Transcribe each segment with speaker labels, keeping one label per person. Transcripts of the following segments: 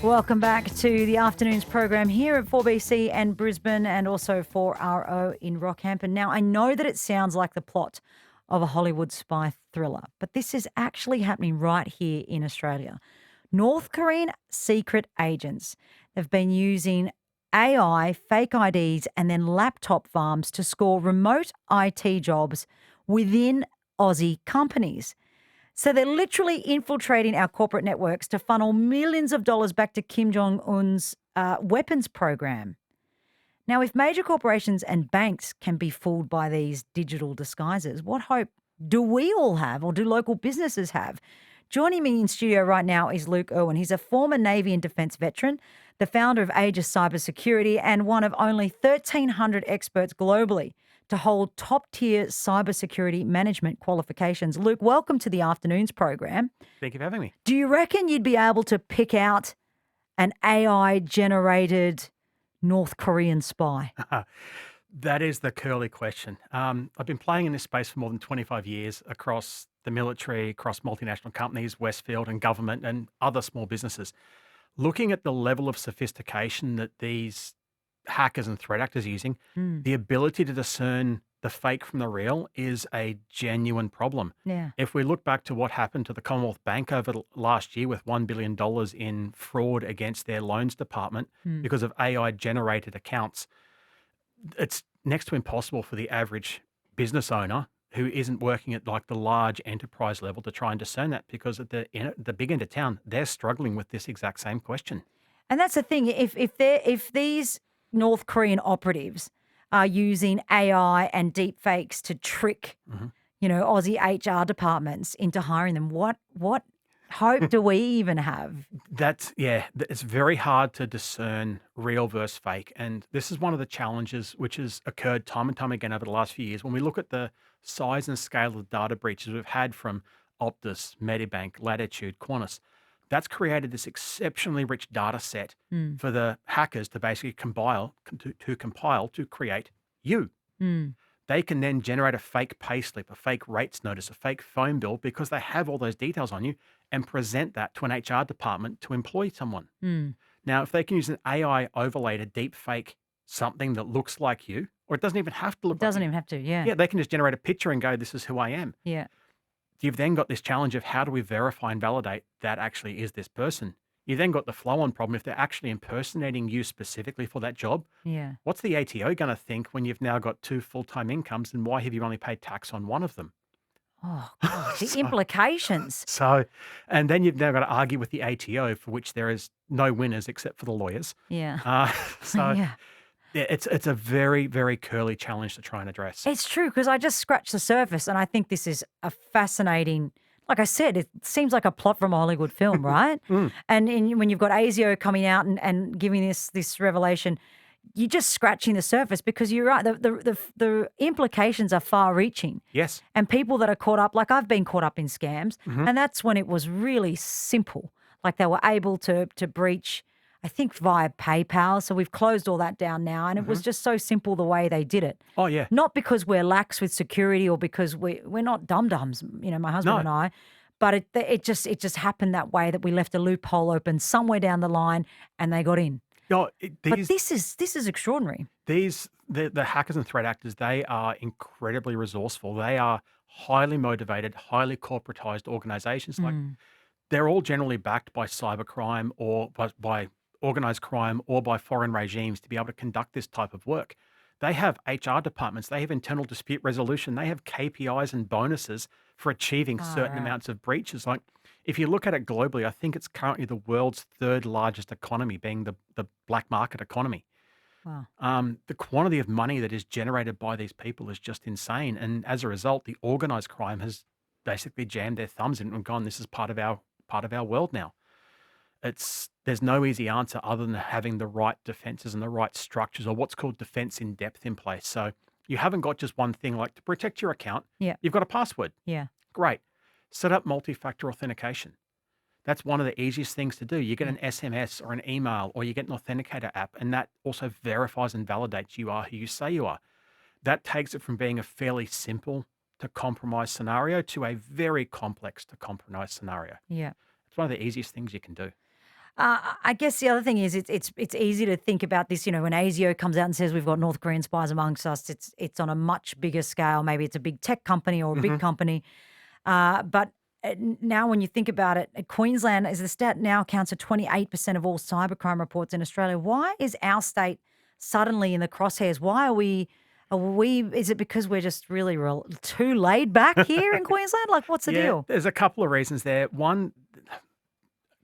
Speaker 1: Welcome back to the afternoon's program here at 4BC and Brisbane and also 4RO in Rockhampton. Now, I know that it sounds like the plot of a Hollywood spy thriller, but this is actually happening right here in Australia. North Korean secret agents have been using AI, fake IDs, and then laptop farms to score remote IT jobs within Aussie companies. So they're literally infiltrating our corporate networks to funnel millions of dollars back to Kim Jong Un's weapons program. Now, if major corporations and banks can be fooled by these digital disguises, what hope do we all have, or do local businesses have? Joining me in studio right now is Luke Irwin. He's a former Navy and Defence veteran, the founder of Aegis Cybersecurity, and one of only 1,300 experts globally to hold top-tier cybersecurity management qualifications. Luke, welcome to the afternoon's program.
Speaker 2: Thank you for having me.
Speaker 1: Do you reckon you'd be able to pick out an AI-generated North Korean spy?
Speaker 2: That is the curly question. I've been playing in this space for more than 25 years across the military, across multinational companies, Westfield and government and other small businesses. Looking at the level of sophistication that these hackers and threat actors are using, the ability to discern the fake from the real is a genuine problem.
Speaker 1: Yeah.
Speaker 2: If we look back to what happened to the Commonwealth Bank over the last year with $1 billion in fraud against their loans department because of AI generated accounts, it's next to impossible for the average business owner who isn't working at like the large enterprise level to try and discern that, because at the big end of town, they're struggling with this exact same question.
Speaker 1: And that's the thing. If these North Korean operatives are using AI and deep fakes to trick, Aussie HR departments into hiring them, what hope do we even have?
Speaker 2: It's very hard to discern real versus fake. And this is one of the challenges which has occurred time and time again over the last few years. When we look at the size and scale of the data breaches we've had from Optus, Medibank, Latitude, Qantas, that's created this exceptionally rich data set for the hackers to basically compile to create you. They can then generate a fake payslip, a fake rates notice, a fake phone bill, because they have all those details on you, and present that to an HR department to employ someone. Now, if they can use an AI overlay to deep fake something that looks like you, or it doesn't even have to look like
Speaker 1: Doesn't
Speaker 2: you.
Speaker 1: even have to, yeah.
Speaker 2: Yeah, they can just generate a picture and go, this is who I am.
Speaker 1: Yeah.
Speaker 2: You've then got this challenge of how do we verify and validate that actually is this person? You then got the flow-on problem. If they're actually impersonating you specifically for that job,
Speaker 1: Yeah.
Speaker 2: what's the ATO going to think when you've now got two full-time incomes, and why have you only paid tax on one of them?
Speaker 1: Oh, God, the
Speaker 2: So,
Speaker 1: implications.
Speaker 2: so, and then you've now got to argue with the ATO, for which there is no winners except for the lawyers.
Speaker 1: Yeah.
Speaker 2: Uh, so
Speaker 1: Yeah.
Speaker 2: yeah, it's a very, very curly challenge to try and address.
Speaker 1: It's true, because I just scratched the surface, and I think this is a fascinating, like I said, it seems like a plot from a Hollywood film, right? And when you've got ASIO coming out and giving this revelation, you're just scratching the surface, because you're right. The implications are far reaching.
Speaker 2: Yes.
Speaker 1: And people that are caught up, like I've been caught up in scams, and that's when it was really simple. Like they were able to breach, I think, via PayPal. So we've closed all that down now, and it was just so simple the way they did it.
Speaker 2: Oh, yeah.
Speaker 1: Not because we're lax with security or because we're not dum-dums, my husband
Speaker 2: No.
Speaker 1: and I, but it just happened that way, that we left a loophole open somewhere down the line and they got in.
Speaker 2: No,
Speaker 1: But this is extraordinary.
Speaker 2: the hackers and threat actors, they are incredibly resourceful. They are highly motivated, highly corporatized organizations. Like, they're all generally backed by cybercrime or by organized crime or by foreign regimes to be able to conduct this type of work. They have HR departments, they have internal dispute resolution, they have KPIs and bonuses for achieving certain
Speaker 1: Right.
Speaker 2: amounts of breaches. Like, if you look at it globally, I think it's currently the world's third largest economy, being the black market economy.
Speaker 1: Wow.
Speaker 2: The quantity of money that is generated by these people is just insane. And as a result, the organized crime has basically jammed their thumbs in and gone, this is part of our world now. There's no easy answer other than having the right defenses and the right structures, or what's called defense in depth, in place. So you haven't got just one thing. Like, to protect your account,
Speaker 1: Yeah.
Speaker 2: you've got a password.
Speaker 1: Yeah.
Speaker 2: Great. Set up multi-factor authentication. That's one of the easiest things to do. You get an SMS or an email, or you get an authenticator app, and that also verifies and validates you are who you say you are. That takes it from being a fairly simple to compromised scenario to a very complex to compromised scenario.
Speaker 1: Yeah.
Speaker 2: It's one of the easiest things you can do.
Speaker 1: I guess the other thing is it's easy to think about this. When ASIO comes out and says we've got North Korean spies amongst us, it's on a much bigger scale. Maybe it's a big tech company or a big
Speaker 2: Mhm.
Speaker 1: company. But now, when you think about it, Queensland is the stat now accounts for 28% of all cybercrime reports in Australia. Why is our state suddenly in the crosshairs? Why are we? Are we? Is it because we're just really too laid back here in Queensland? Like, what's the
Speaker 2: Yeah,
Speaker 1: deal?
Speaker 2: there's a couple of reasons there. One,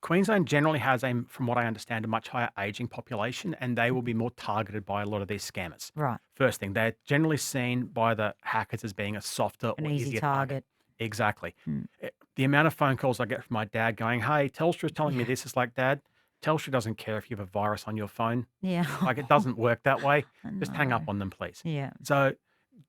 Speaker 2: Queensland generally has from what I understand, a much higher aging population, and they will be more targeted by a lot of these scammers.
Speaker 1: Right,
Speaker 2: First thing, they're generally seen by the hackers as being a softer
Speaker 1: an
Speaker 2: or
Speaker 1: easy
Speaker 2: easier target.
Speaker 1: target.
Speaker 2: Exactly.
Speaker 1: Mm.
Speaker 2: The amount of phone calls I get from my dad going, "Hey, Telstra's telling me
Speaker 1: Yeah,
Speaker 2: this," is like, "Dad, Telstra doesn't care if you have a virus on your phone.
Speaker 1: yeah.
Speaker 2: Like, it doesn't work that way.
Speaker 1: I
Speaker 2: Just hang up
Speaker 1: know.
Speaker 2: on them, please."
Speaker 1: Yeah.
Speaker 2: So,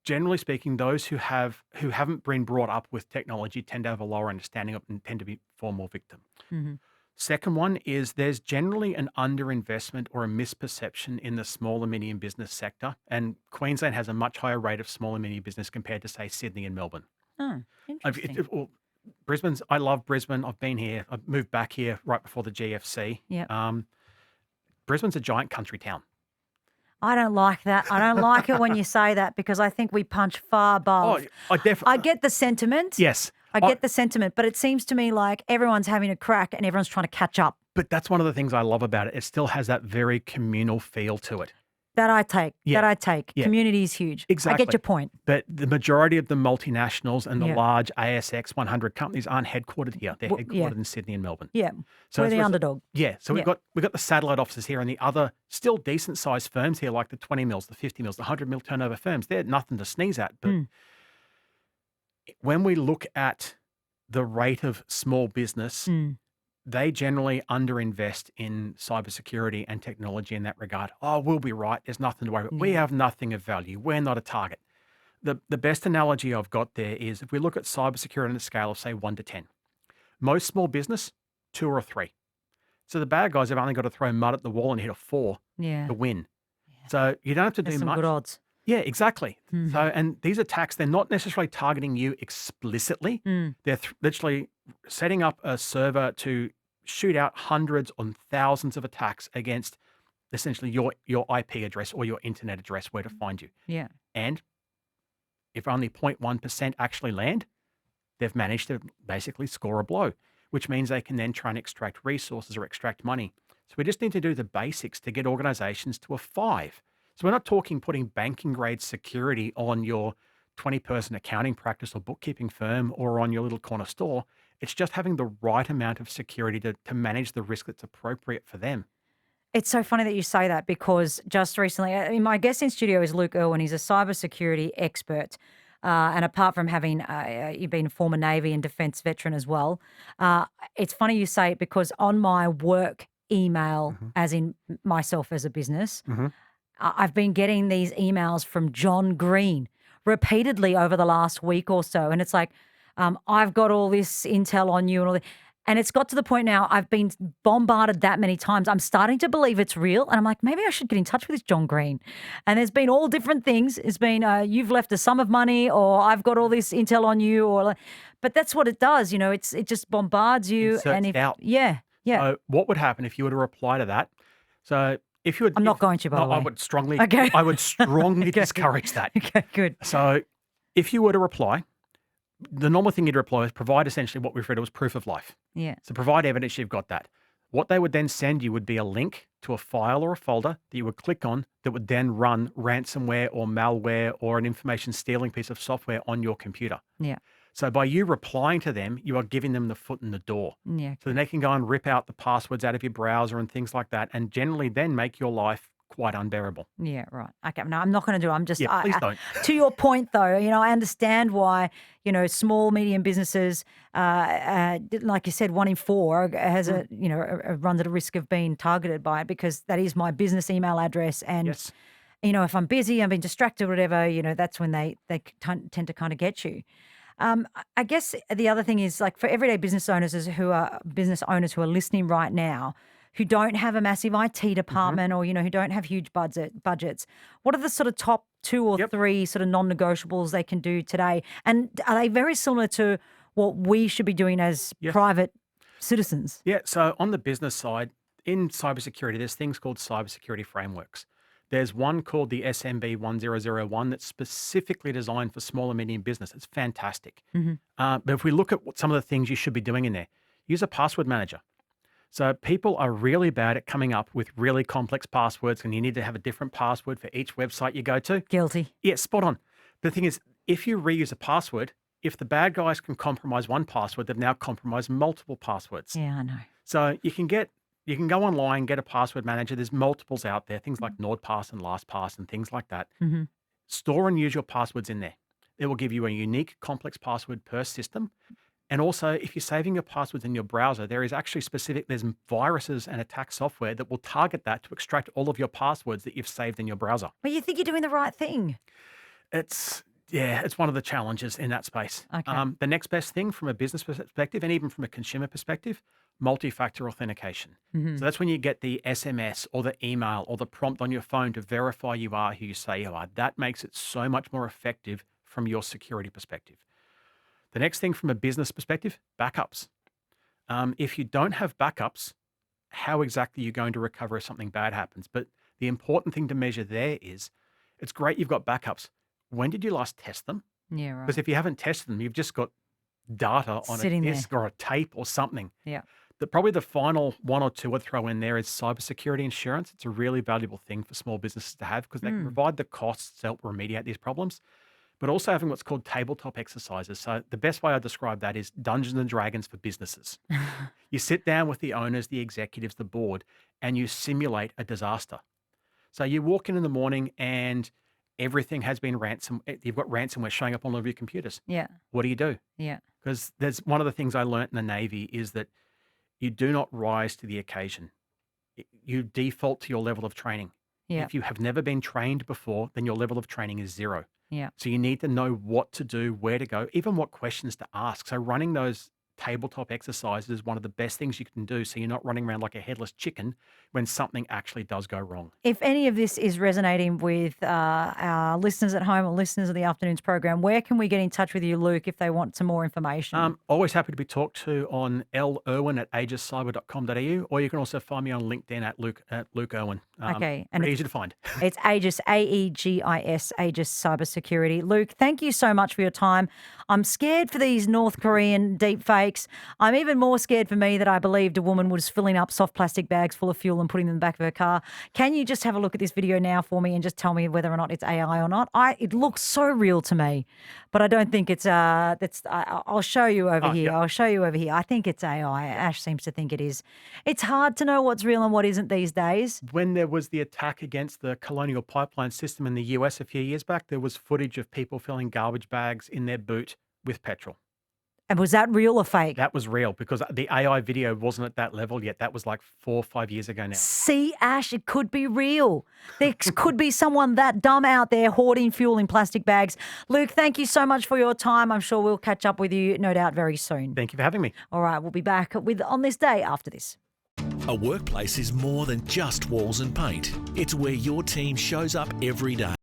Speaker 2: generally speaking, those who haven't been brought up with technology tend to have a lower understanding of and tend to be far more victim.
Speaker 1: Hmm.
Speaker 2: Second one is there's generally an underinvestment or a misperception in the small and medium business sector, and Queensland has a much higher rate of small and medium business compared to, say, Sydney and Melbourne.
Speaker 1: Oh, interesting.
Speaker 2: Well, I love Brisbane. I've been here. I moved back here right before the GFC.
Speaker 1: Yep.
Speaker 2: Brisbane's a giant country town.
Speaker 1: I don't like that. I don't like it when you say that because I think we punch far
Speaker 2: Oh,
Speaker 1: above.
Speaker 2: I
Speaker 1: I
Speaker 2: definitely,
Speaker 1: get the sentiment.
Speaker 2: yes.
Speaker 1: I
Speaker 2: I,
Speaker 1: get the sentiment, but it seems to me like everyone's having a crack and everyone's trying to catch up.
Speaker 2: but that's one of the things I love about it. It still has that very communal feel to it.
Speaker 1: That I take.
Speaker 2: Yeah,
Speaker 1: That I take.
Speaker 2: yeah,
Speaker 1: Community is huge. I get
Speaker 2: exactly.
Speaker 1: your point.
Speaker 2: But the majority of the multinationals and the
Speaker 1: Yeah.
Speaker 2: large ASX 100 companies aren't headquartered here. They're
Speaker 1: Yeah.
Speaker 2: headquartered in Sydney and Melbourne.
Speaker 1: Yeah.
Speaker 2: So
Speaker 1: We're
Speaker 2: as a
Speaker 1: the
Speaker 2: result,
Speaker 1: underdog.
Speaker 2: yeah. So
Speaker 1: Yeah.
Speaker 2: we've got the satellite offices here, and the other still decent sized firms here, like the 20 mils, the 50 mils, the 100 mil turnover firms. They're nothing to sneeze at. But
Speaker 1: Mm.
Speaker 2: when we look at the rate of small business,
Speaker 1: Mm.
Speaker 2: they generally underinvest in cybersecurity and technology in that regard. Oh, we'll be right. There's nothing to worry about. We
Speaker 1: Yeah.
Speaker 2: have nothing of value. We're not a target. The best analogy I've got there is if we look at cybersecurity on a scale of, say, 1 to 10, most small business, 2 or a 3. So the bad guys have only got to throw mud at the wall and hit a 4
Speaker 1: Yeah.
Speaker 2: to win.
Speaker 1: Yeah.
Speaker 2: So you don't have to
Speaker 1: There's
Speaker 2: do
Speaker 1: some good
Speaker 2: much.
Speaker 1: odds.
Speaker 2: Yeah, exactly. So,
Speaker 1: Mm.
Speaker 2: and these attacks, they're not necessarily targeting you explicitly.
Speaker 1: Mm.
Speaker 2: They're literally setting up a server to shoot out hundreds and thousands of attacks against essentially your IP address or your internet address where to find you.
Speaker 1: Yeah.
Speaker 2: And if only 0.1% actually land, they've managed to basically score a blow, which means they can then try and extract resources or extract money. So we just need to do the basics to get organizations to a 5. So we're not talking putting banking grade security on your 20-person accounting practice or bookkeeping firm or on your little corner store. It's just having the right amount of security to manage the risk that's appropriate for them.
Speaker 1: It's so funny that you say that because just recently, I mean, my guest in studio is Luke Irwin. He's a cybersecurity expert. And apart from having you've been a former Navy and defense veteran as well, it's funny you say it because on my work email,
Speaker 2: Mhm.
Speaker 1: as in myself as a business,
Speaker 2: Mhm.
Speaker 1: I've been getting these emails from John Green repeatedly over the last week or so. And it's like, I've got all this intel on you and all that. And it's got to the point now I've been bombarded that many times. I'm starting to believe it's real. And I'm like, maybe I should get in touch with this John Green. And there's been all different things. It's been, you've left a sum of money or I've got all this intel on you or like, but that's what it does. It just bombards you. And
Speaker 2: Inserts
Speaker 1: if,
Speaker 2: doubt.
Speaker 1: yeah, yeah,
Speaker 2: So what would happen if you were to reply to that? So if you would,
Speaker 1: I'm not going to, by
Speaker 2: no,
Speaker 1: the way. Okay.
Speaker 2: I would strongly
Speaker 1: Okay.
Speaker 2: discourage that.
Speaker 1: Okay, good.
Speaker 2: So if you were to reply, the normal thing you'd reply is provide essentially what we referred to as proof of life.
Speaker 1: Yeah.
Speaker 2: So provide evidence you've got that. What they would then send you would be a link to a file or a folder that you would click on that would then run ransomware or malware or an information stealing piece of software on your computer.
Speaker 1: Yeah.
Speaker 2: So by you replying to them, you are giving them the foot in the door.
Speaker 1: Yeah.
Speaker 2: So then they can go and rip out the passwords out of your browser and things like that, and generally then make your life quite unbearable.
Speaker 1: Yeah, right. Okay. No, I'm not going to do it. I'm just,
Speaker 2: Yeah, please don't.
Speaker 1: to your point though, I understand why, small, medium businesses, like you said, 1 in 4 has runs at a risk of being targeted by it because that is my business email address. And,
Speaker 2: Yes.
Speaker 1: if I'm busy, I'm being distracted, whatever, that's when they tend to kind of get you. I guess the other thing is like for everyday business owners who are listening right now, who don't have a massive IT department or, who don't have huge budgets, what are the sort of top 2 or
Speaker 2: Yep.
Speaker 1: 3 sort of non-negotiables they can do today? And are they very similar to what we should be doing as
Speaker 2: Yes.
Speaker 1: private citizens?
Speaker 2: Yeah. So on the business side, in cybersecurity, there's things called cybersecurity frameworks. There's one called the SMB 1001 that's specifically designed for small and medium business. It's fantastic.
Speaker 1: Hmm.
Speaker 2: But if we look at some of the things you should be doing in there, use a password manager. So people are really bad at coming up with really complex passwords, and you need to have a different password for each website you go to.
Speaker 1: Guilty.
Speaker 2: Yeah, spot on. The thing is, if you reuse a password, if the bad guys can compromise one password, they've now compromised multiple passwords.
Speaker 1: Yeah, I know.
Speaker 2: So you can go online, get a password manager. There's multiples out there, things like NordPass and LastPass and things like that.
Speaker 1: Hmm.
Speaker 2: Store and use your passwords in there. It will give you a unique, complex password per system. And also, if you're saving your passwords in your browser, there's viruses and attack software that will target that to extract all of your passwords that you've saved in your browser.
Speaker 1: But you think you're doing the right thing.
Speaker 2: It's one of the challenges in that space.
Speaker 1: Okay.
Speaker 2: The next best thing from a business perspective and even from a consumer perspective, multi-factor authentication.
Speaker 1: Hmm.
Speaker 2: So that's when you get the SMS or the email or the prompt on your phone to verify you are who you say you are. That makes it so much more effective from your security perspective. The next thing from a business perspective, backups. If you don't have backups, how exactly are you going to recover if something bad happens? But the important thing to measure there is, it's great you've got backups. When did you last test them?
Speaker 1: Yeah, right.
Speaker 2: Because if you haven't tested them, you've just got data on a
Speaker 1: Sitting there.
Speaker 2: disk or a tape or something.
Speaker 1: Yeah.
Speaker 2: Probably the final one or two I'd throw in there is cybersecurity insurance. It's a really valuable thing for small businesses to have because they can provide the costs to help remediate these problems, but also having what's called tabletop exercises. So the best way I describe that is Dungeons and Dragons for businesses. You sit down with the owners, the executives, the board, and you simulate a disaster. So you walk in the morning and everything has been you've got ransomware showing up on all of your computers.
Speaker 1: Yeah.
Speaker 2: What do?
Speaker 1: Yeah.
Speaker 2: Because there's one of the things I learned in the Navy is that you do not rise to the occasion. You default to your level of training.
Speaker 1: Yeah.
Speaker 2: If you have never been trained before, then your level of training is zero.
Speaker 1: Yeah.
Speaker 2: So you need to know what to do, where to go, even what questions to ask. So running those tabletop exercises is one of the best things you can do so you're not running around like a headless chicken when something actually does go wrong.
Speaker 1: If any of this is resonating with our listeners at home or listeners of the afternoon's program, where can we get in touch with you, Luke, if they want some more information?
Speaker 2: Always happy to be talked to on Irwin@aegiscyber.com.au, or you can also find me on LinkedIn at Luke Irwin.
Speaker 1: Okay, and
Speaker 2: Pretty easy to find.
Speaker 1: It's Aegis, AEGIS, Aegis Cybersecurity. Luke, thank you so much for your time. I'm scared for these North Korean deep fakes. I'm even more scared for me that I believed a woman was filling up soft plastic bags full of fuel and putting them in the back of her car. Can you just have a look at this video now for me and just tell me whether or not it's AI or not? It looks so real to me, but I don't think it's. I'll show you over here.
Speaker 2: Yep.
Speaker 1: I'll show you over here. I think it's AI. Ash seems to think it is. It's hard to know what's real and what isn't these days.
Speaker 2: When there was the attack against the Colonial Pipeline system in the US a few years back, there was footage of people filling garbage bags in their boot with petrol.
Speaker 1: And was that real or fake?
Speaker 2: That was real because the AI video wasn't at that level yet. That was like 4 or 5 years ago now.
Speaker 1: See, Ash, it could be real. There could be someone that dumb out there hoarding fuel in plastic bags. Luke, thank you so much for your time. I'm sure we'll catch up with you, no doubt, very soon.
Speaker 2: Thank you for having me.
Speaker 1: All right, we'll be back with On This Day after this.
Speaker 3: A workplace is more than just walls and paint. It's where your team shows up every day.